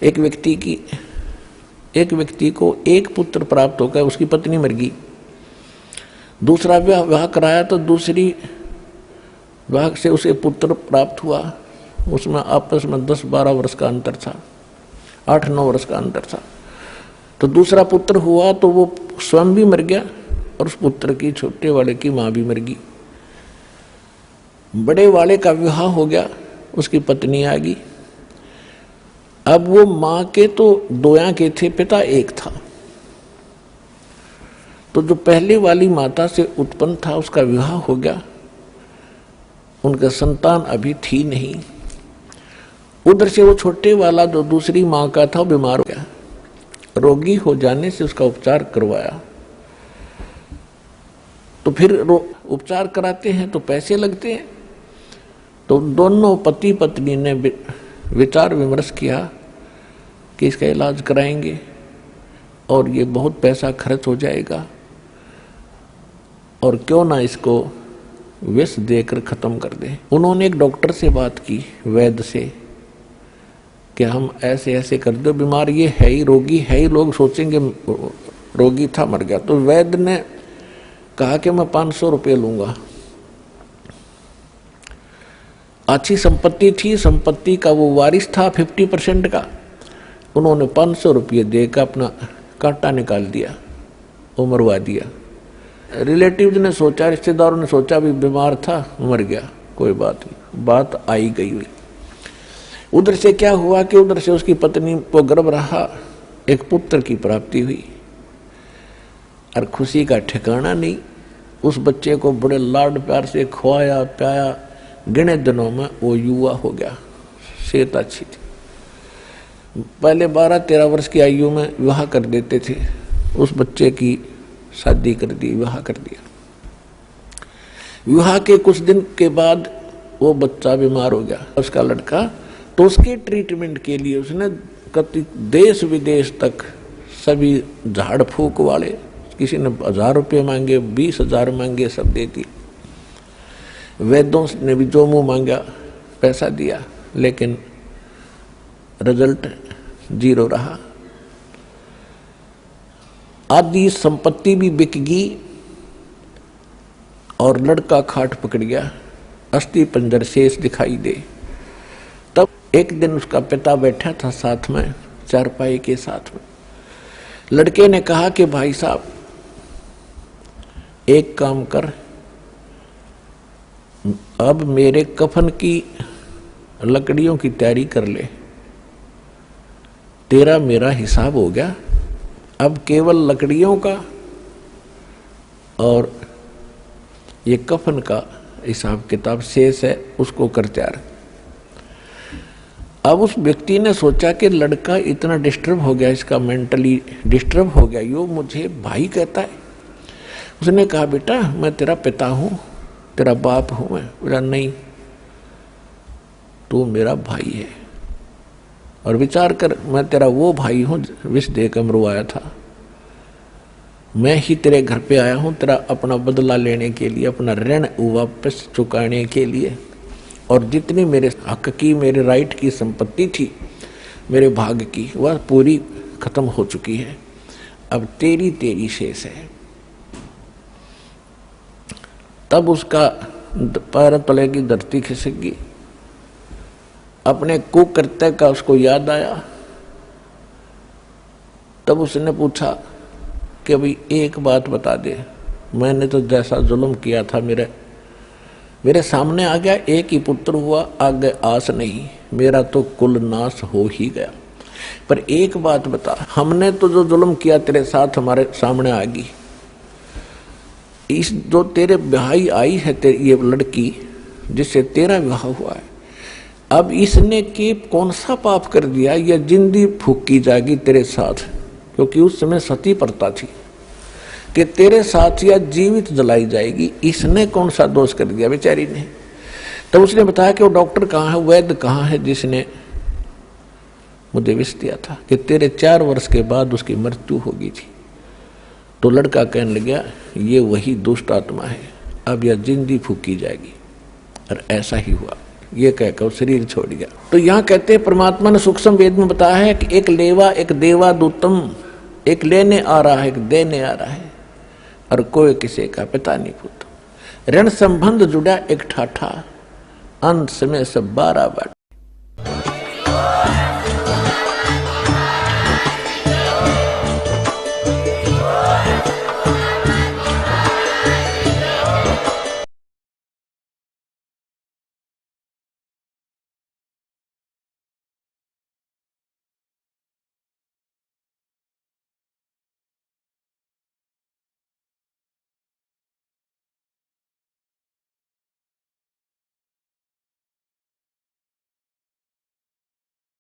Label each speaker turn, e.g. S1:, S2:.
S1: एक व्यक्ति को एक पुत्र प्राप्त हो गया, उसकी पत्नी मर गई। दूसरा विवाह कराया तो दूसरी विवाह से उसे पुत्र प्राप्त हुआ। उसमें आपस में 10-12 वर्ष का अंतर था, 8-9 वर्ष का अंतर था। तो दूसरा पुत्र हुआ तो वो स्वयं भी मर गया और उस पुत्र की, छोटे वाले की मां भी मर गई। बड़े वाले का विवाह हो गया, उसकी पत्नी आ गई। अब वो मां के तो दो के थे, पिता एक था। तो जो पहले वाली माता से उत्पन्न था उसका विवाह हो गया, उनका संतान अभी थी नहीं। उधर से वो छोटे वाला जो दूसरी मां का था बीमार हो गया। रोगी हो जाने से उसका उपचार करवाया। तो फिर उपचार कराते हैं तो पैसे लगते हैं। तो दोनों पति पत्नी ने विचार विमर्श किया कि इसका इलाज कराएंगे और ये बहुत पैसा खर्च हो जाएगा, और क्यों ना इसको विष देकर खत्म कर दें। उन्होंने एक डॉक्टर से बात की, वैद्य से, कि हम ऐसे ऐसे कर दो, बीमार ये है ही, रोगी है ही, लोग सोचेंगे रोगी था मर गया। तो वैद्य ने कहा कि मैं 500 रुपये लूंगा। अच्छी संपत्ति थी, संपत्ति का वो वारिस था 50% का। उन्होंने 500 रुपये देकर अपना कांटा निकाल दिया, वो मरवा दिया। रिलेटिव्स ने सोचा, रिश्तेदारों ने सोचा भी बीमार था, मर गया, कोई बात नहीं, बात आई गई हुई। उधर से क्या हुआ कि उधर से उसकी पत्नी को गर्भ रहा, एक पुत्र की प्राप्ति हुई और खुशी का ठिकाना नहीं। उस बच्चे को बड़े लाड प्यार से खुआया प्याया, गिने दिनों में वो युवा हो गया, सेहत अच्छी थी। पहले 12-13 वर्ष की आयु में विवाह कर देते थे, उस बच्चे की शादी कर दी, विवाह कर दिया। विवाह के कुछ दिन के बाद वो बच्चा बीमार हो गया, उसका लड़का। तो उसके ट्रीटमेंट के लिए उसने कति देश विदेश तक सभी झाड़ फूक वाले, किसी ने 1000 रुपये मांगे, 20,000 मांगे, सब दे दिए। वैद्यों ने भी जो मुंह मांगा पैसा दिया, लेकिन रिजल्ट 0 रहा। आधी संपत्ति भी बिक गई और लड़का खाट पकड़ गया, अस्थि पंजर शेष दिखाई दे। तब एक दिन उसका पिता बैठा था साथ में, चारपाई के साथ में। लड़के ने कहा कि भाई साहब एक काम कर, अब मेरे कफन की लकड़ियों की तैयारी कर ले, तेरा मेरा हिसाब हो गया। अब केवल लकड़ियों का और ये कफन का हिसाब किताब शेष है, उसको कर तैयार। अब उस व्यक्ति ने सोचा कि लड़का इतना डिस्टर्ब हो गया, इसका मेंटली डिस्टर्ब हो गया, यो मुझे भाई कहता है। उसने कहा बेटा मैं तेरा पिता हूं, तेरा बाप हूं मैं। बोला नहीं, तू मेरा भाई है, और विचार कर मैं तेरा वो भाई हूं विष देकर मरवाया था। मैं ही तेरे घर पे आया हूं तेरा अपना बदला लेने के लिए, अपना ऋण वापस चुकाने के लिए, और जितनी मेरे हक की, मेरे राइट की संपत्ति थी, मेरे भाग की, वह पूरी खत्म हो चुकी है। अब तेरी शेष है। तब उसका पैर तले की धरती खिसक गई। अपने कुकृत्य का उसको याद आया। तब उसने पूछा कि अभी एक बात बता दे, मैंने तो जैसा जुल्म किया था मेरे सामने आ गया, एक ही पुत्र हुआ, आगे आस नहीं, मेरा तो कुल नाश हो ही गया। पर एक बात बता, हमने तो जो जुल्म किया तेरे साथ हमारे सामने आ गई। इस जो तेरे भाई आई है तेरी ये लड़की जिससे तेरा विवाह हुआ है, अब इसने के कौन सा पाप कर दिया, यह जिंदगी फूकी जाएगी तेरे साथ, क्योंकि उस समय सती प्रथा थी कि तेरे साथ या जीवित जलाई जाएगी। इसने कौन सा दोष कर दिया बेचारी ने। तब उसने बताया कि वो डॉक्टर कहाँ है, वैद्य कहाँ है जिसने मुझे विष दिया था कि तेरे 4 वर्ष के बाद उसकी मृत्यु होगी थी। तो लड़का कहने लगा ये वही दुष्ट आत्मा है, अब यह जिंदगी फूकी जाएगी। और ऐसा ही हुआ। ये कहकर शरीर छोड़ गया। तो यहाँ कहते हैं परमात्मा ने सूक्ष्म वेद में बताया है कि एक लेवा एक देवा दूतम, एक लेने आ रहा है एक देने आ रहा है, और कोई किसी का पिता नहीं पुत्र। ऋण संबंध जुड़ा एक ठाठा, अंत समय सब 12 बाट।